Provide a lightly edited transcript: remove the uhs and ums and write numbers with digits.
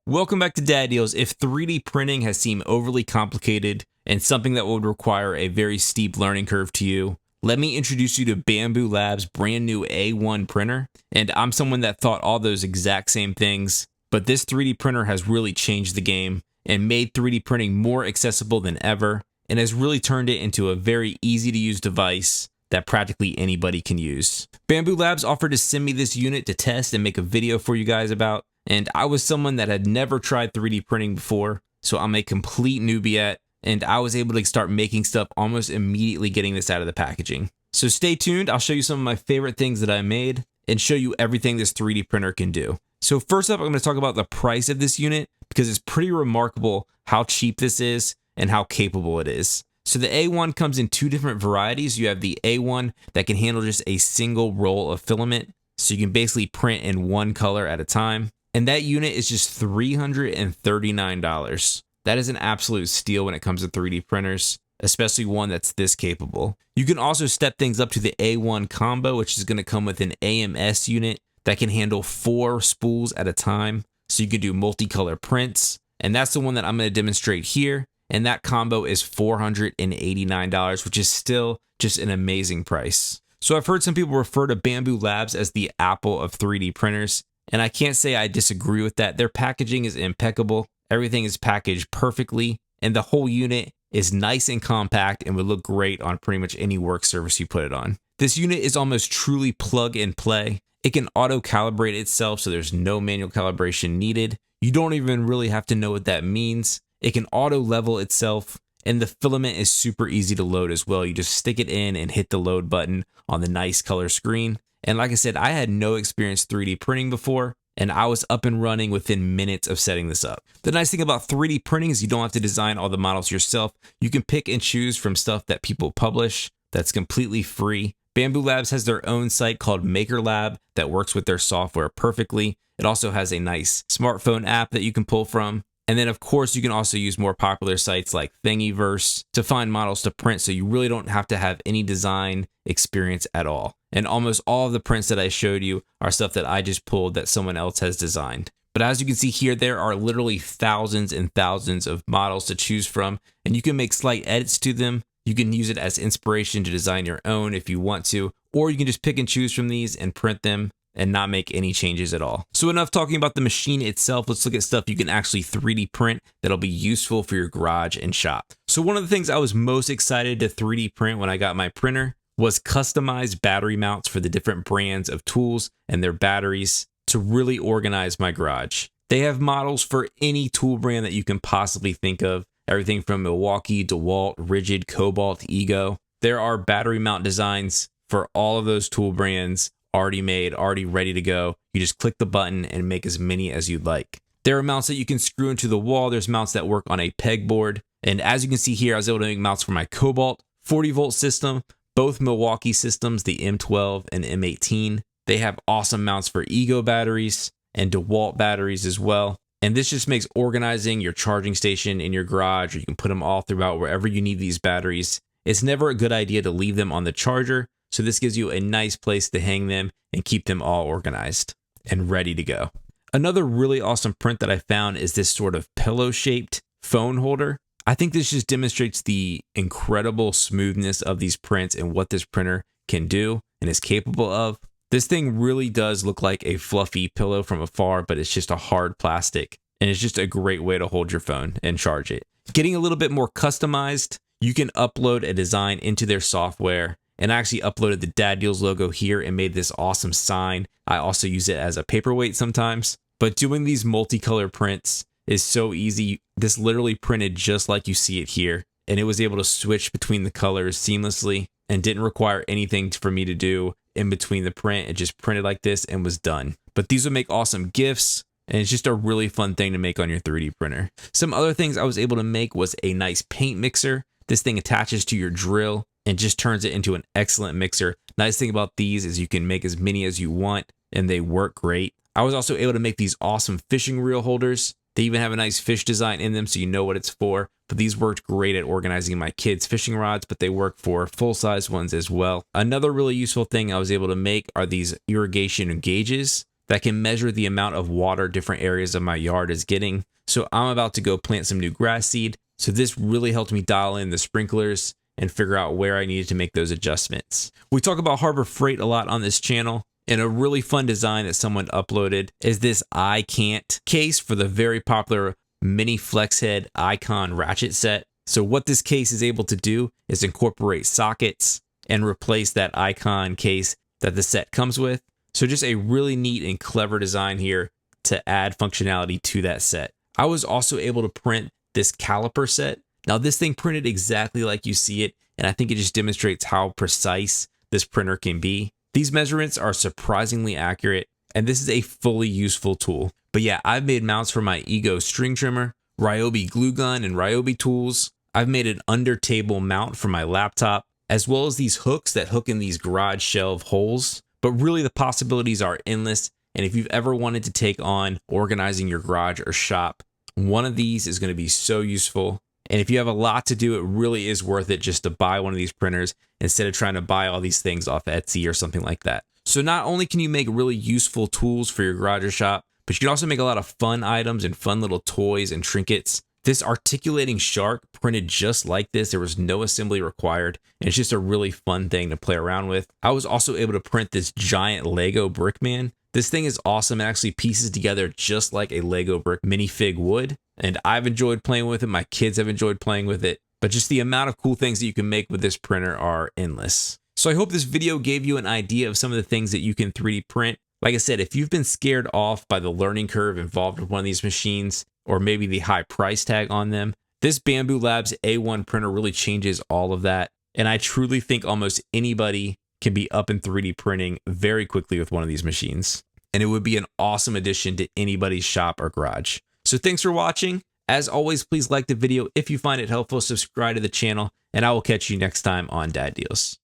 Welcome back to Dad Deals. If 3D printing has seemed overly complicated and something that would require a very steep learning curve to you, let me introduce you to Bambu Labs' brand new A1 printer. And I'm someone that thought all those exact same things, but this 3D printer has really changed the game and made 3D printing more accessible than ever and has really turned it into a very easy to use device that practically anybody can use. Bambu Labs offered to send me this unit to test and make a video for you guys about. And I was someone that had never tried 3D printing before, so I'm a complete newbie at, and I was able to start making stuff almost immediately getting this out of the packaging. So stay tuned, I'll show you some of my favorite things that I made and show you everything this 3D printer can do. So first up, I'm going to talk about the price of this unit because it's pretty remarkable how cheap this is and how capable it is. So the A1 comes in two different varieties. You have the A1 that can handle just a single roll of filament, so you can basically print in one color at a time. And that unit is just $339. That is an absolute steal when it comes to 3D printers, especially one that's this capable. You can also step things up to the A1 combo, which is going to come with an AMS unit that can handle 4 spools at a time. So you can do multicolor prints. And that's the one that I'm going to demonstrate here. And that combo is $489, which is still just an amazing price. So I've heard some people refer to Bambu Labs as the Apple of 3D printers. And I can't say I disagree with that. Their packaging is impeccable. Everything is packaged perfectly. And the whole unit is nice and compact and would look great on pretty much any work surface you put it on. This unit is almost truly plug and play. It can auto calibrate itself, so there's no manual calibration needed. You don't even really have to know what that means. It can auto level itself. And the filament is super easy to load as well. You just stick it in and hit the load button on the nice color screen. And like I said, I had no experience 3D printing before, and I was up and running within minutes of setting this up. The nice thing about 3D printing is you don't have to design all the models yourself. You can pick and choose from stuff that people publish that's completely free. Bambu Labs has their own site called Maker Lab that works with their software perfectly. It also has a nice smartphone app that you can pull from. And then, of course, you can also use more popular sites like Thingiverse to find models to print, so you really don't have to have any design experience at all. And almost all of the prints that I showed you are stuff that I just pulled that someone else has designed. But as you can see here, there are literally thousands and thousands of models to choose from, and you can make slight edits to them. You can use it as inspiration to design your own if you want to, or you can just pick and choose from these and print them and not make any changes at all. So enough talking about the machine itself, let's look at stuff you can actually 3D print that'll be useful for your garage and shop. So one of the things I was most excited to 3D print when I got my printer was customized battery mounts for the different brands of tools and their batteries to really organize my garage. They have models for any tool brand that you can possibly think of, everything from Milwaukee, DeWalt, Rigid, Cobalt, Ego. There are battery mount designs for all of those tool brands already made, already ready to go. You just click the button and make as many as you'd like. There are mounts that you can screw into the wall. There's mounts that work on a pegboard. And as you can see here, I was able to make mounts for my Cobalt 40-volt system, both Milwaukee systems, the M12 and M18. They have awesome mounts for Ego batteries and DeWalt batteries as well. And this just makes organizing your charging station in your garage, or you can put them all throughout wherever you need these batteries. It's never a good idea to leave them on the charger. So this gives you a nice place to hang them and keep them all organized and ready to go. Another really awesome print that I found is this sort of pillow-shaped phone holder. I think this just demonstrates the incredible smoothness of these prints and what this printer can do and is capable of. This thing really does look like a fluffy pillow from afar, but it's just a hard plastic, and it's just a great way to hold your phone and charge it. Getting a little bit more customized, you can upload a design into their software. And I actually uploaded the Dad Deals logo here and made this awesome sign. I also use it as a paperweight sometimes. But doing these multicolor prints is so easy. This literally printed just like you see it here. And it was able to switch between the colors seamlessly and didn't require anything for me to do in between the print. It just printed like this and was done. But these would make awesome GIFs. And it's just a really fun thing to make on your 3D printer. Some other things I was able to make was a nice paint mixer. This thing attaches to your drill and just turns it into an excellent mixer. Nice thing about these is you can make as many as you want and they work great. I was also able to make these awesome fishing reel holders. They even have a nice fish design in them so you know what it's for. But these worked great at organizing my kids' fishing rods, but they work for full-size ones as well. Another really useful thing I was able to make are these irrigation gauges. that can measure the amount of water different areas of my yard is getting. So I'm about to go plant some new grass seed. So this really helped me dial in the sprinklers and figure out where I needed to make those adjustments. We talk about Harbor Freight a lot on this channel, and a really fun design that someone uploaded is this I Can't case for the very popular mini flex head icon ratchet set. So what this case is able to do is incorporate sockets and replace that icon case that the set comes with. So just a really neat and clever design here to add functionality to that set. I was also able to print this caliper set. Now this thing printed exactly like you see it, and I think it just demonstrates how precise this printer can be. These measurements are surprisingly accurate, and this is a fully useful tool. But yeah, I've made mounts for my Ego string trimmer, Ryobi glue gun, and Ryobi tools. I've made an under table mount for my laptop, as well as these hooks that hook in these garage shelf holes. But really the possibilities are endless, and if you've ever wanted to take on organizing your garage or shop, one of these is going to be so useful. And if you have a lot to do, it really is worth it just to buy one of these printers instead of trying to buy all these things off Etsy or something like that. So not only can you make really useful tools for your garage or shop, but you can also make a lot of fun items and fun little toys and trinkets. This articulating shark printed just like this. There was no assembly required, and it's just a really fun thing to play around with. I was also able to print this giant Lego brick man. This thing is awesome. It actually pieces together just like a Lego brick minifig would. And I've enjoyed playing with it. My kids have enjoyed playing with it. But just the amount of cool things that you can make with this printer are endless. So I hope this video gave you an idea of some of the things that you can 3D print. Like I said, if you've been scared off by the learning curve involved with one of these machines, or maybe the high price tag on them, this Bambu Labs A1 printer really changes all of that. And I truly think almost anybody can be up in 3D printing very quickly with one of these machines. And it would be an awesome addition to anybody's shop or garage. So thanks for watching. As always, please like the video if you find it helpful, subscribe to the channel, and I will catch you next time on Dad Deals.